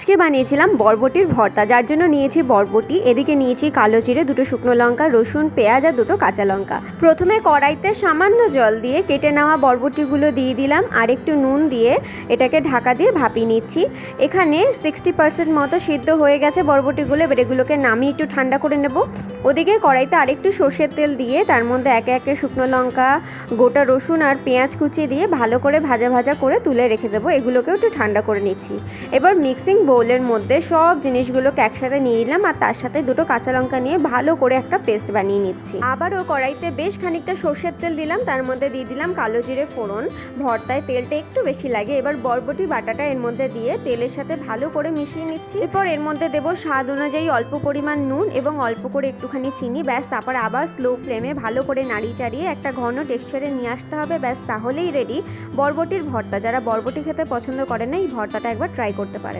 আজকে বানিয়েছিলাম বরবটির ভর্তা, যার জন্য নিয়েছি বরবটি, এদিকে নিয়েছি কালো জিরে, দুটো শুকনো লঙ্কা, রসুন, পেঁয়াজ আর দুটো কাঁচা লঙ্কা। প্রথমে কড়াইতে সামান্য জল দিয়ে কেটে নেওয়া বরবটিগুলো দিয়ে দিলাম, আর একটু নুন দিয়ে এটাকে ঢাকা দিয়ে ভাপিয়ে নিচ্ছি। এখানে 60% মতো সিদ্ধ হয়ে গেছে বরবটিগুলো। এবার এগুলোকে নামিয়ে একটু ঠান্ডা করে নেব। ওদিকে কড়াইতে আরেকটু সর্ষের তেল দিয়ে তার মধ্যে একে একে শুকনো লঙ্কা, গোটা রসুন আর পেঁয়াজ কুচি দিয়ে ভালো করে ভাজা ভাজা করে তুলে রেখে দেবো। এগুলোকেও একটু ঠান্ডা করে নিচ্ছি। এবার মিক্সিং বোলের মধ্যে সব জিনিসগুলোকে একসাথে নিয়ে নিলাম, আর তার সাথে দুটো কাঁচা লঙ্কা নিয়ে ভালো করে একটা পেস্ট বানিয়ে নিচ্ছি। আবারও কড়াইতে বেশ খানিকটা সর্ষের তেল দিলাম, তার মধ্যে দিয়ে দিলাম কালো জিরে ফোড়ন। ভর্তায় তেলটা একটু বেশি লাগে। এবার বরবটি বাটাটা এর মধ্যে দিয়ে তেলের সাথে ভালো করে মিশিয়ে নিচ্ছি। এরপর এর মধ্যে দেবো স্বাদ অনুযায়ী অল্প পরিমাণ নুন এবং অল্প করে একটুখানি চিনি। ব্যাস, তারপর আবার স্লো ফ্লেমে ভালো করে নাড়িয়ে চাড়িয়ে একটা ঘন টেক্সচারে নিয়ে আসতে হবে। ব্যাস, তাহলেই রেডি বরবটির ভর্তা। যারা বরবটি খেতে পছন্দ করে না, এই ভর্তাটা একবার ট্রাই করতে পারেন।